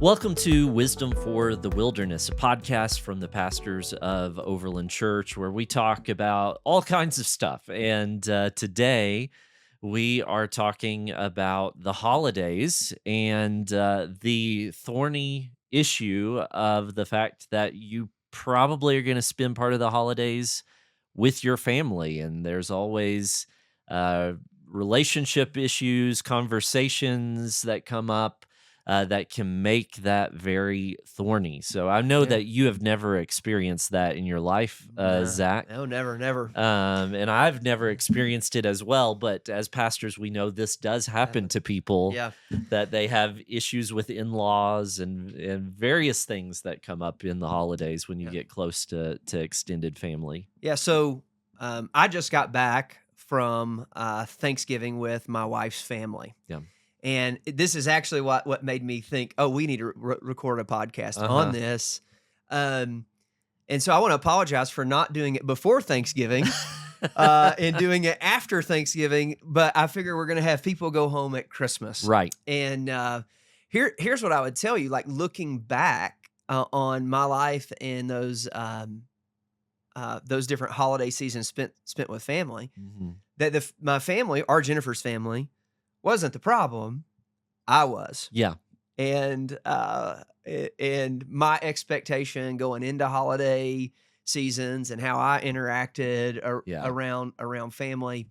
Welcome to Wisdom for the Wilderness, a podcast from the pastors of Overland Church where we talk about all kinds of stuff. And today we are talking about the holidays and the thorny issue of the fact that you probably are going to spend part of the holidays with your family. And there's always uh, relationship issues, conversations that come up that can make that very thorny. So I know Yeah. that you have never experienced that in your life, Nah, Zach. No, never. And I've never experienced it as well. But as pastors, we know this does happen to people Yeah. that they have issues with in-laws and various things that come up in the holidays when you Yeah. get close to extended family. Yeah. So I just got back from Thanksgiving with my wife's family. Yeah. And this is actually what made me think, oh, we need to record a podcast Uh-huh. on this. And so I want to apologize for not doing it before Thanksgiving and doing it after Thanksgiving. But I figure we're going to have people go home at Christmas. Right. And here's what I would tell you, like looking back on my life and those different holiday seasons spent with family, Mhm. that my family, our Jennifer's family, wasn't the problem. I was. Yeah. And my expectation going into holiday seasons and how I interacted Yeah. around family.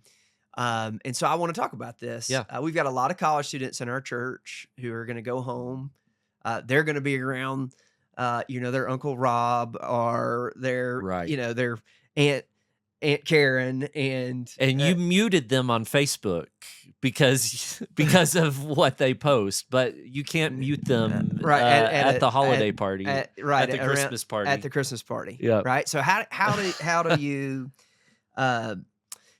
And so I want to talk about this. Yeah. We've got a lot of college students in our church who are going to go home. They're going to be around, their Uncle Rob or their, Right. their Aunt Karen and you muted them on Facebook because of what they post, but you can't mute them right at the holiday party, at the around, Christmas party. at the Christmas party. Yeah. Right. So how do you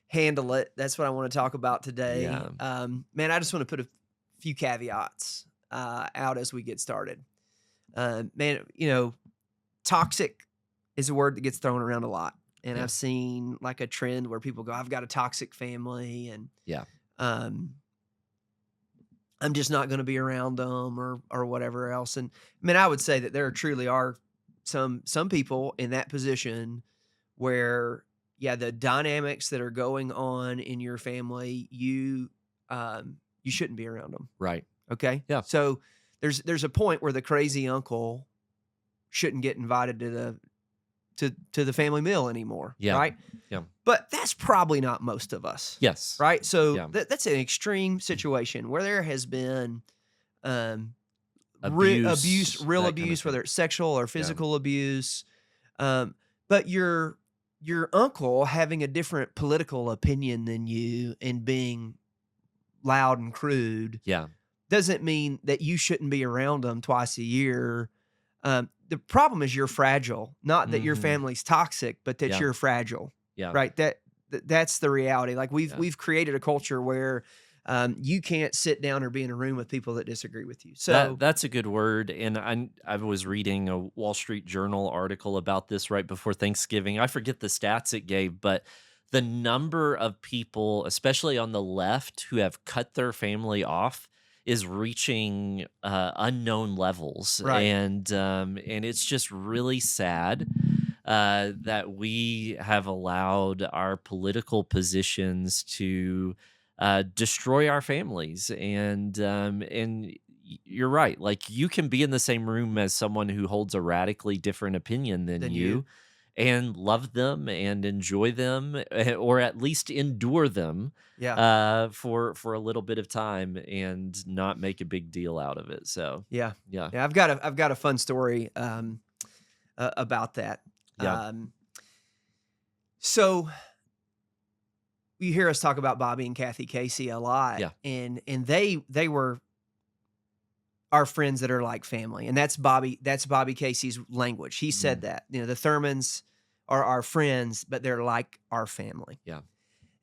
handle it? That's what I want to talk about today. Yeah. Man, I just want to put a few caveats out as we get started. Man, toxic is a word that gets thrown around a lot. And Yeah. I've seen like a trend where people go, I've got a toxic family and Yeah. I'm just not going to be around them or whatever else. And I mean, I would say that there truly are some people in that position where, yeah, the dynamics that are going on in your family, you shouldn't be around them. Right. Okay. Yeah. So there's a point where the crazy uncle shouldn't get invited to the family meal anymore. Yeah. Right. Yeah. But that's probably not most of us. Yes. Right. So Yeah. that's an extreme situation where there has been Abuse, real that kind of abuse, thing. whether it's sexual or physical abuse. But your uncle having a different political opinion than you and being loud and crude Yeah. doesn't mean that you shouldn't be around them twice a year. The problem is you're fragile, not that your Mhm. family's toxic, but that Yeah. you're fragile. Yeah. Right. That's the reality. Like Yeah. we've created a culture where you can't sit down or be in a room with people that disagree with you. So That's a good word. And I was reading a Wall Street Journal article about this right before Thanksgiving. I forget the stats it gave, but the number of people, especially on the left, who have cut their family off is reaching unknown levels. Right. And it's just really sad that we have allowed our political positions to destroy our families. And you're right. Like you can be in the same room as someone who holds a radically different opinion than you and love them and enjoy them, or at least endure them Yeah. for a little bit of time and not make a big deal out of it. So Yeah. yeah. Yeah. I've got a fun story about that. Yeah. So you hear us talk about Bobby and Kathy Casey a lot. Yeah. And they were our friends that are like family. And that's Bobby Casey's language. He said that. The Thurmans are our friends, but they're like our family. Yeah.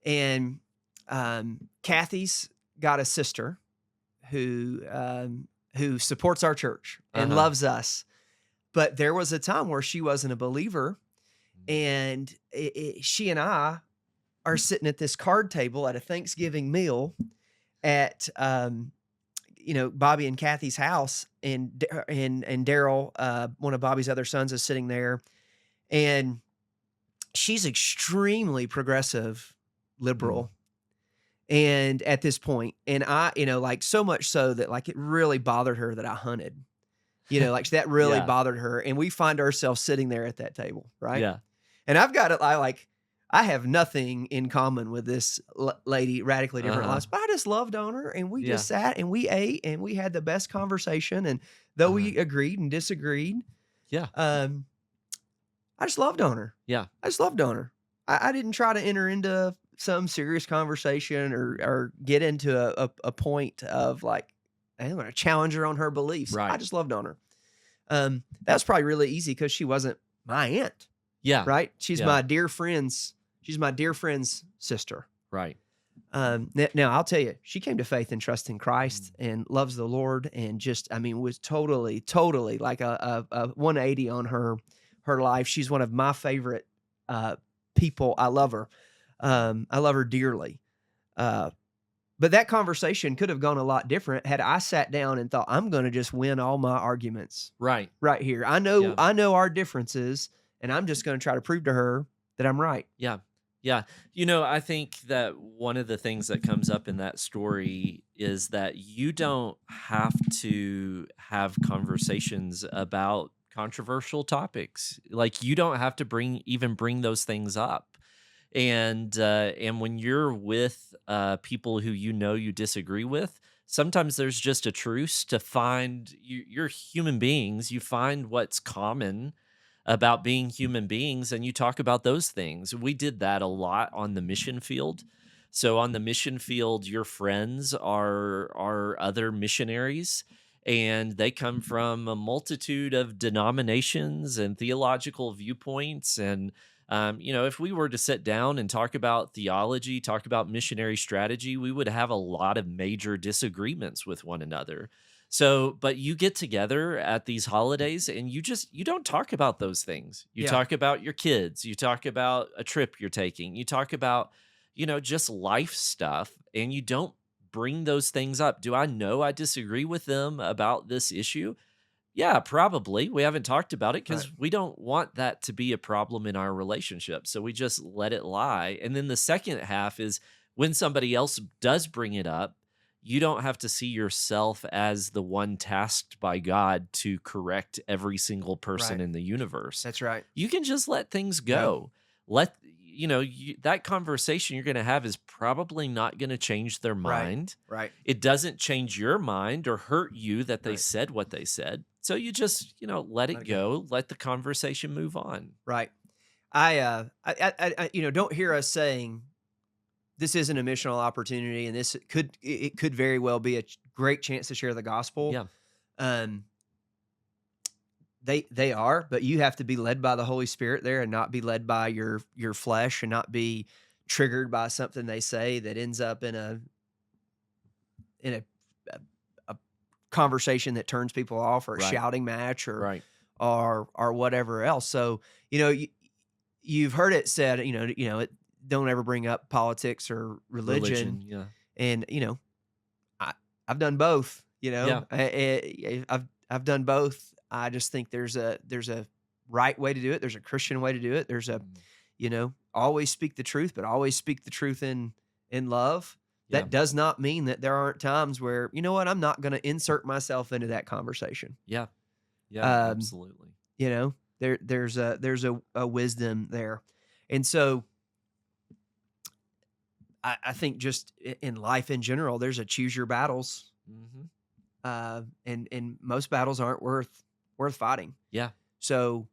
And Kathy's got a sister who supports our church and loves us. But there was a time where she wasn't a believer, and she and I are sitting at this card table at a Thanksgiving meal at Bobby and Kathy's house, and and Daryl, one of Bobby's other sons, is sitting there, and she's extremely progressive Mm. liberal. And at this point, and like so much so that like it really bothered her that I hunted. Like that really Yeah. bothered her. And we find ourselves sitting there at that table, right? Yeah. And I have nothing in common with this lady, radically different Uh-huh. lives, but I just loved on her, and we Yeah. just sat and we ate and we had the best conversation. And though Uh-huh. we agreed and disagreed, Yeah. um, I just loved on her. Yeah. I just loved on her. I didn't try to enter into some serious conversation or get into a point of like, I'm going to challenge her on her beliefs. I Right. just loved on her. That was probably really easy because she wasn't my aunt, Yeah. right? She's Yeah. my dear friend's. She's my dear friend's sister. Right. Now I'll tell you, she came to faith and trust in Mm. Christ and loves the Lord, and just, I mean, was totally like a 180 on her life. She's one of my favorite people. I love her. I love her dearly. Uh, but that conversation could have gone a lot different had I sat down and thought, I'm going to just win all my arguments Right. right here. Yeah. I know our differences, and I'm just going to try to prove to her that I'm right. Yeah. Yeah. I think that one of the things that comes up in that story is that you don't have to have conversations about controversial topics. Like you don't have to bring those things up. And when you're with people who you disagree with, sometimes there's just a truce to find you're human beings. You find what's common about being human beings and you talk about those things. We did that a lot on the mission field. So on the mission field, your friends are other missionaries, and they come from a multitude of denominations and theological viewpoints. And if we were to sit down and talk about theology, talk about missionary strategy, we would have a lot of major disagreements with one another. So, but you get together at these holidays and you don't talk about those things. You Yeah. talk about your kids, you talk about a trip you're taking, you talk about, just life stuff, and you don't bring those things up. Do I know I disagree with them about this issue? Yeah, probably. We haven't talked about it Right. because we don't want that to be a problem in our relationship. So we just let it lie. And then the second half is when somebody else does bring it up, you don't have to see yourself as the one tasked by God to correct every single person Right. in the universe. That's right. You can just let things Yeah. go. That conversation you're going to have is probably not going to change their Right. mind. Right. It doesn't change your mind or hurt you that they Right. said what they said. So you just, let Let it it go. go, let the conversation move on. Right. Don't hear us saying this isn't a missional opportunity, and it could very well be a great chance to share the gospel. Yeah. Um, they are, but you have to be led by the Holy Spirit there, and not be led by your flesh, and not be triggered by something they say that ends up in a, a conversation that turns people off, or a Right. shouting match, Right. or whatever else. So you've heard it said, don't ever bring up politics or religion. Religion. Yeah. And I, I've done both. Yeah. I've done both. I just think there's a right way to do it. There's a Christian way to do it. There's a Mm. always speak the truth, but always speak the truth in love. Yeah. That does not mean that there aren't times where, I'm not going to insert myself into that conversation. Yeah. Yeah. Um, Absolutely. there's a wisdom there. And so I think just in life in general, there's a choose your battles. Hmm. And most battles aren't worth fighting. Yeah. So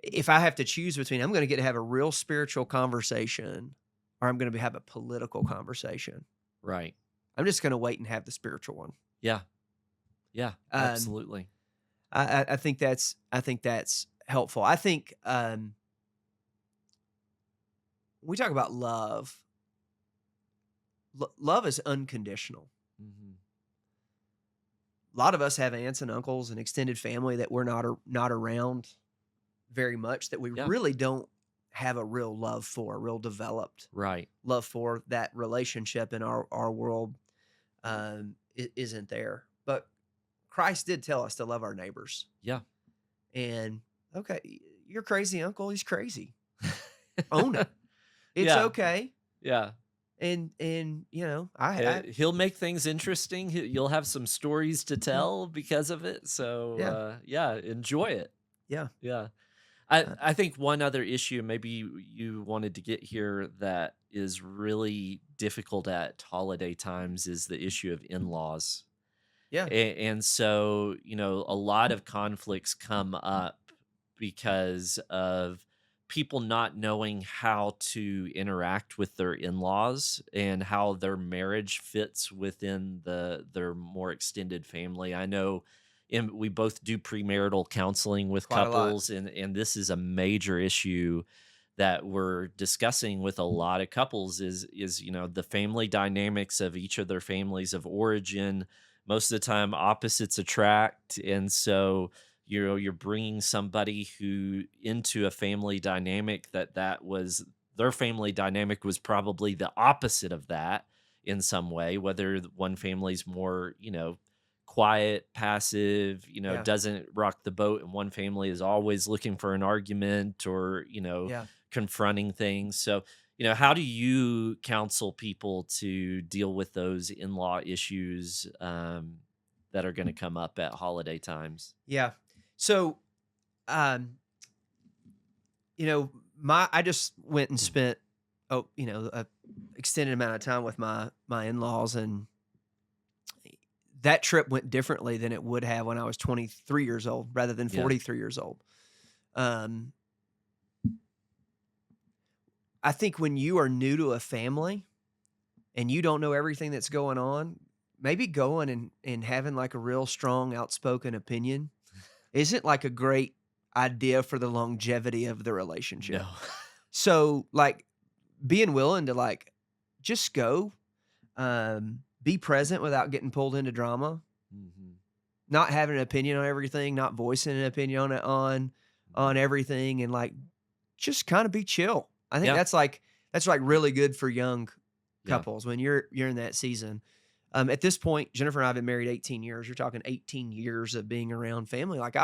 if I have to choose between, I'm going to get to have a real spiritual conversation, or I'm going to have a political conversation, Right. I'm just going to wait and have the spiritual one. Yeah. Yeah. Um, Absolutely. I think that's helpful. I think when we talk about love, love is unconditional. Hmm. A lot of us have aunts and uncles and extended family that we're not around very much, that we Yeah. really don't have a real love for, a real developed Right. love for that relationship in our world. isn't there. But Christ did tell us to love our neighbors. Yeah. And okay, your crazy uncle, he's crazy. Own it. It's Yeah. okay. Yeah. And I He'll make things interesting. You'll have some stories to yeah, tell because of it. So, yeah, yeah, enjoy it. yeah, Yeah. I uh, I think one other issue maybe you wanted to get here that is really difficult at holiday times is the issue of in-laws. yeah, And so, a lot of conflicts come up because of people not knowing how to interact with their in-laws and how their marriage fits within their more extended family. I know we both do premarital counseling with quite a lot. couples, and this is a major issue that we're discussing with a lot of couples is the family dynamics of each of their families of origin. Most of the time opposites attract, and so you're bringing somebody who into a family dynamic that was their family dynamic was probably the opposite of that in some way, whether one family's more quiet, passive, Yeah, doesn't rock the boat, and one family is always looking for an argument or yeah. confronting things. So how do you counsel people to deal with those in-law issues that are going to come up at holiday times? Yeah. So, um, my I just went and Mm. spent a extended amount of time with my in-laws, and that trip went differently than it would have when I was 23 years old rather than Yeah. 43 years old. Um, I think when you are new to a family and you don't know everything that's going on, maybe going and having like a real strong, outspoken opinion isn't like a great idea for the longevity of the relationship. No. So, like, being willing to like just go, be present without getting pulled into drama, Mhm. not having an opinion on everything, not voicing an opinion on everything, and like just kind of be chill. I think Yeah. that's like really good for young Yeah. couples when you're in that season. At this point, Jennifer and I have been married 18 years. You're talking 18 years of being around family. Like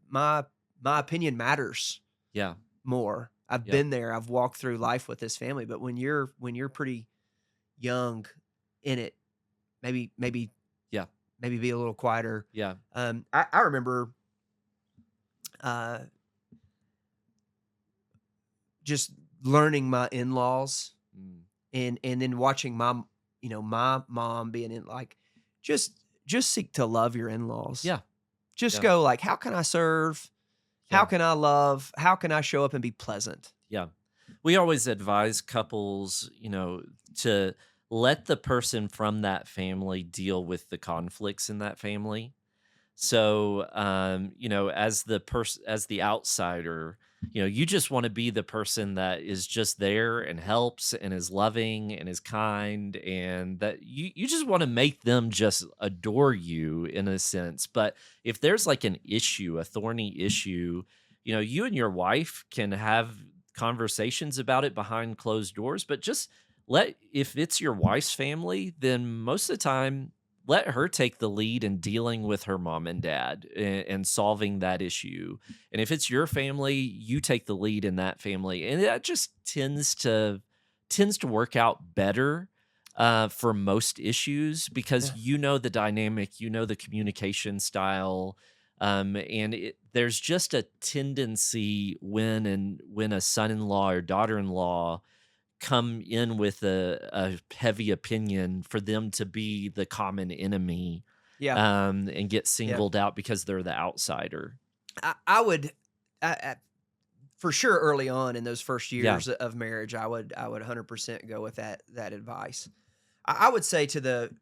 my my opinion matters Yeah. more. I've Yep. been there. I've walked through life with this family. But when you're pretty young in it, maybe maybe Yeah. maybe be a little quieter. Yeah. I remember uh, just learning my in-laws Mm. and then watching my mom being in like just just seek to love your in-laws. Yeah. Just Yeah. go like, how can I serve? How Yeah. can I love? How can I show up and be pleasant? Yeah. We always advise couples, to let the person from that family deal with the conflicts in that family. So, as the outsider, you just want to be the person that is just there and helps and is loving and is kind, and that you just want to make them just adore you in a sense. But if there's like an issue, a thorny issue, you and your wife can have conversations about it behind closed doors, but just if it's your wife's family, then most of the time let her take the lead in dealing with her mom and dad and solving that issue. And if it's your family, you take the lead in that family. And that just tends to work out better for most issues because Yeah. the dynamic, the communication style. And there's just a tendency when a son-in-law or daughter-in-law come in with a heavy opinion for them to be the common enemy, Yeah. and get Yeah. singled out because they're the outsider. I would I for sure early on in those first Yeah. years of marriage, I would 100% go with that advice. I would say to the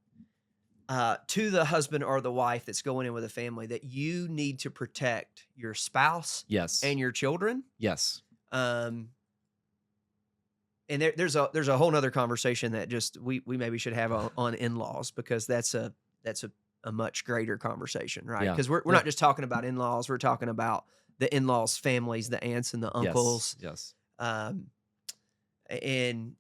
husband or the wife that's going in with a family that you need to protect your spouse Yes. and your children. Yes. Um, and there's a whole nother conversation that just we maybe should have on in-laws because that's a much greater conversation, right? Yeah. Because we're Yeah. not just talking about in-laws, we're talking about the in-laws families, the aunts and the Yes. uncles. Yes. Um, and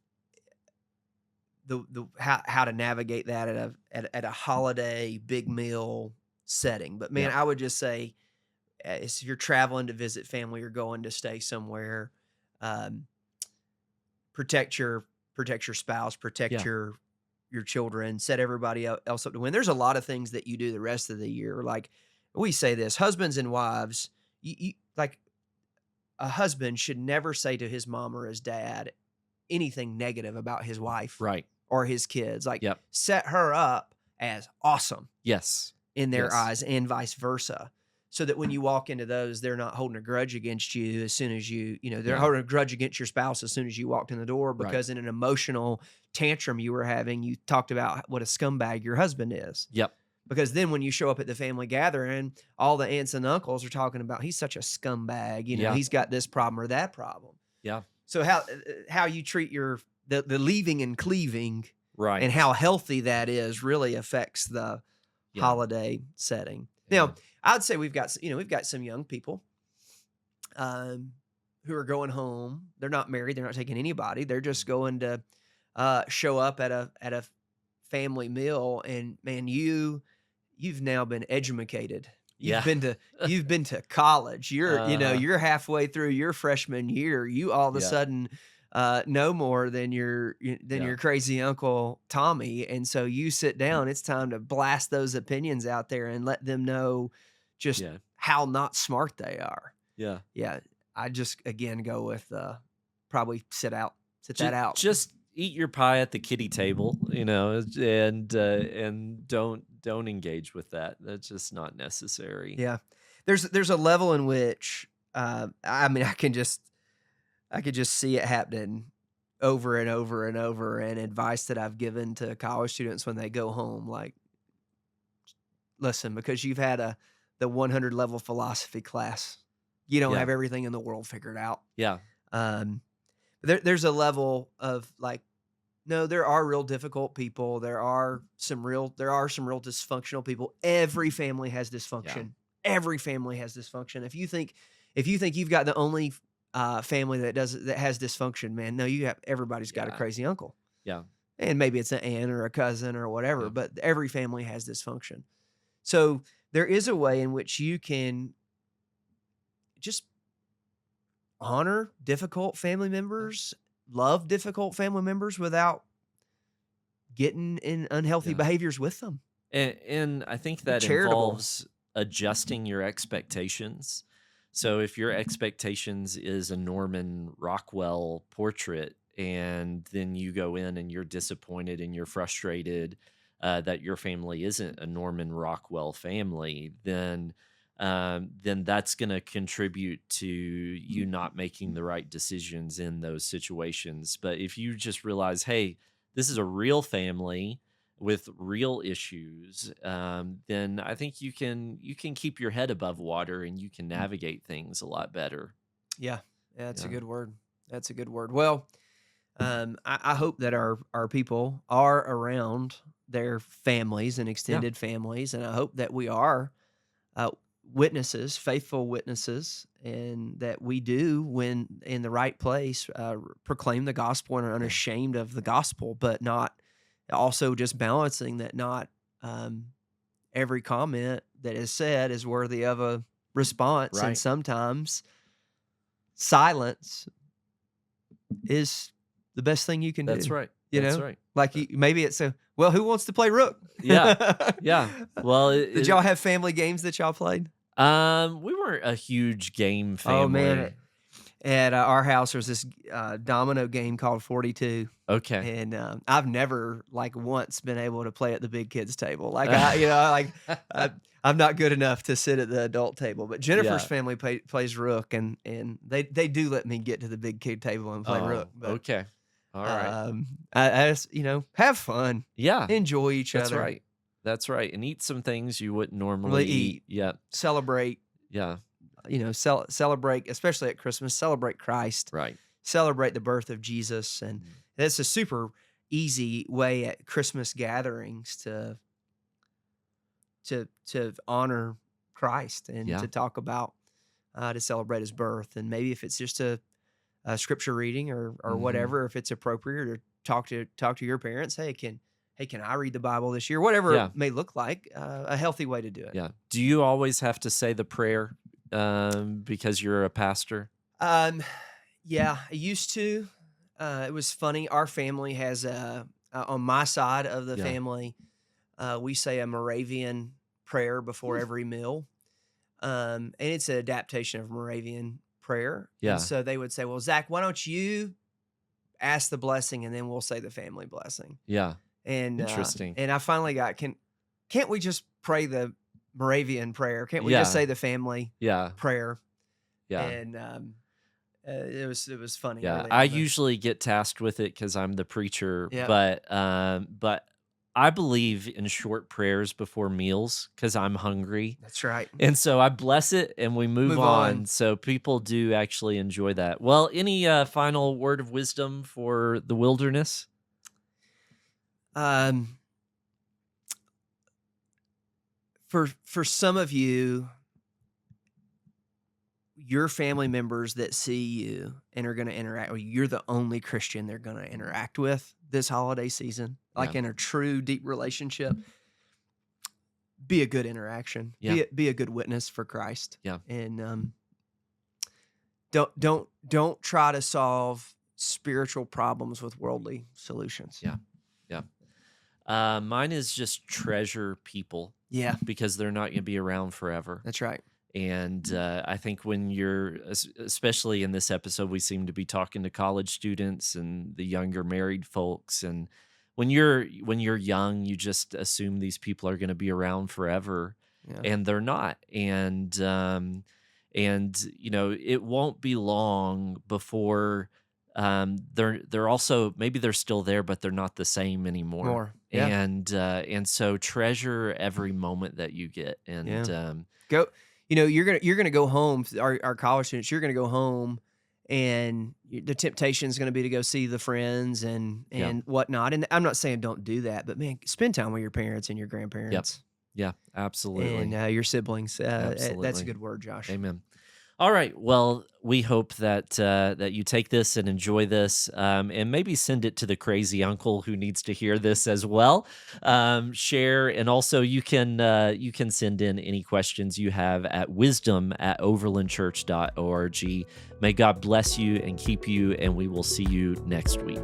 the how to navigate that at a holiday big meal setting. But man, Yeah. I would just say, if you're traveling to visit family or going to stay somewhere, um, protect your protect your spouse, protect Yeah. your children, set everybody else up to win. There's a lot of things that you do the rest of the year. Like we say this, husbands and wives, you like a husband should never say to his mom or his dad anything negative about his wife Right. or his kids. Like Yep. set her up as awesome Yes. in their Yes. eyes and vice versa. So that when you walk into those, they're not holding a grudge against you as soon as they're Yeah. holding a grudge against your spouse as soon as you walked in the door, Right. because in an emotional tantrum you were having, you talked about what a scumbag your husband is. Yep. Because then when you show up at the family gathering, all the aunts and uncles are talking about, he's such a scumbag, Yeah. he's got this problem or that problem. Yeah. So how you treat the leaving and cleaving Right. and how healthy that is really affects the Yeah. holiday setting. Yeah. Now, I'd say we've got some young people who are going home. They're not married. They're not taking anybody. They're just going to show up at a family meal. And man, you've now been edumacated. Yeah. You've been to college. Uh-huh. You're halfway through your freshman year. You all of a Yeah. sudden know more than your Yeah. crazy uncle Tommy, and so you sit down. It's time to blast those opinions out there and let them know just Yeah. how not smart they are. Yeah. Yeah, I just again go with probably sit that out. Just eat your pie at the kiddie table, and don't engage with that. That's just not necessary. Yeah, there's a level in which I mean I could just see it happening over and over and over, and advice that I've given to college students when they go home, like, listen, because you've had the 100 level philosophy class, you don't Yeah. have everything in the world figured out. Yeah. Um, there's a level of like, no, there are real difficult people. There are some real dysfunctional people. Every family has dysfunction. Every family has dysfunction. If you think you've got the only family that has dysfunction, man, no, everybody's got a Yeah. crazy uncle. Yeah. And maybe it's an aunt or a cousin or whatever, Yeah. but every family has dysfunction. So there is a way in which you can just honor difficult family members, love difficult family members without getting in unhealthy Yeah. behaviors with them. And I think that charitable. involves adjusting your expectations. So if your expectations is a Norman Rockwell portrait, and then you go in and you're disappointed and you're frustrated that your family isn't a Norman Rockwell family, then that's going to contribute to you not making the right decisions in those situations. But if you just realize, hey, this is a real family with real issues, then I think you can keep your head above water and you can navigate things a lot better. Yeah, that's a Yeah. good word. That's a good word. Well, I hope that our people are around their families and Yeah. extended families, and I hope that we are uh, witnesses, faithful witnesses, and that we do, when in the right place, proclaim the gospel and are Yeah. unashamed of the gospel, but not also just balancing that not every comment that is said is worthy of a response, and Right. sometimes silence is the best thing you can do. That's right. You That's know, right. like maybe it's well, who wants to play rook? Yeah. Yeah. Well, Did y'all have family games that y'all played? we weren't a huge game family. Oh man, at our house there's this domino game called 42, Okay. and I've never like once been able to play at the big kids table. Like I'm not good enough to sit at the adult table. But Jennifer's Yeah. family plays rook, and they do let me get to the big kid table and play rook. But Okay. All right. I just have fun, Yeah. enjoy each That's other, right. That's right. And eat some things you wouldn't normally Really eat. eat. Yeah. celebrate. Yeah. Celebrate, especially at Christmas. Celebrate Christ. Right. Celebrate the birth of Jesus, and Mhm. that's a super easy way at Christmas gatherings to honor Christ and Yeah. to talk about to celebrate His birth. And maybe if it's just a scripture reading or Mhm. whatever, if it's appropriate, or talk to your parents. Hey, can I read the Bible this year? Whatever it Yeah. may look like, a healthy way to do it. Yeah. Do you always have to say the prayer because you're a pastor? Um, yeah, I used to. It was funny. Our family has on my side of the Yeah. family, we say a Moravian prayer before Hmm. every meal. And it's an adaptation of Moravian prayer. And Yeah. so they would say, "Well, Zach, why don't you ask the blessing, and then we'll say the family blessing." Yeah. And Interesting. and I finally got, can't we just pray the Moravian prayer? Can't we just Yeah. say the family Yeah. prayer? Yeah. And it was funny, Yeah, really, I how the usually get tasked with it because I'm the preacher, yeah. but I believe in short prayers before meals because I'm hungry, That's right. and so I bless it and we move Move on. on. So people do actually enjoy that. Well, any final word of wisdom for the wilderness? Um, for some of you, your family members that see you and are going to interact, or you're the only Christian they're going to interact with this holiday season, Yeah, like in a true deep relationship, be a good interaction. yeah, Be a good witness for Christ. yeah, And don't try to solve spiritual problems with worldly solutions. yeah, yeah. Mine is just treasure people Yeah, because they're not going to be around forever. that's right. And I think when you're, especially in this episode, we seem to be talking to college students and the younger married folks. And when you're young, you just assume these people are going to be around forever, Yeah. and they're not. And it won't be long before they're also maybe they're still there, but they're not the same anymore. More. Yeah. And so treasure every moment that you get. Yeah. And Go, you're gonna go home. Our college students, you're gonna go home, and the temptation is gonna be to go see the friends and yeah. whatnot. And I'm not saying don't do that, but man, spend time with your parents and your Yep. grandparents Yeah, and absolutely. your siblings. That's a Absolutely. good word, Josh. Amen. All right. Well, we hope that you take this and enjoy this, and maybe send it to the crazy uncle who needs to hear this as well. Share, and also you can send in any questions you have at wisdom@overlandchurch.org. May God bless you and keep you, and we will see you next week.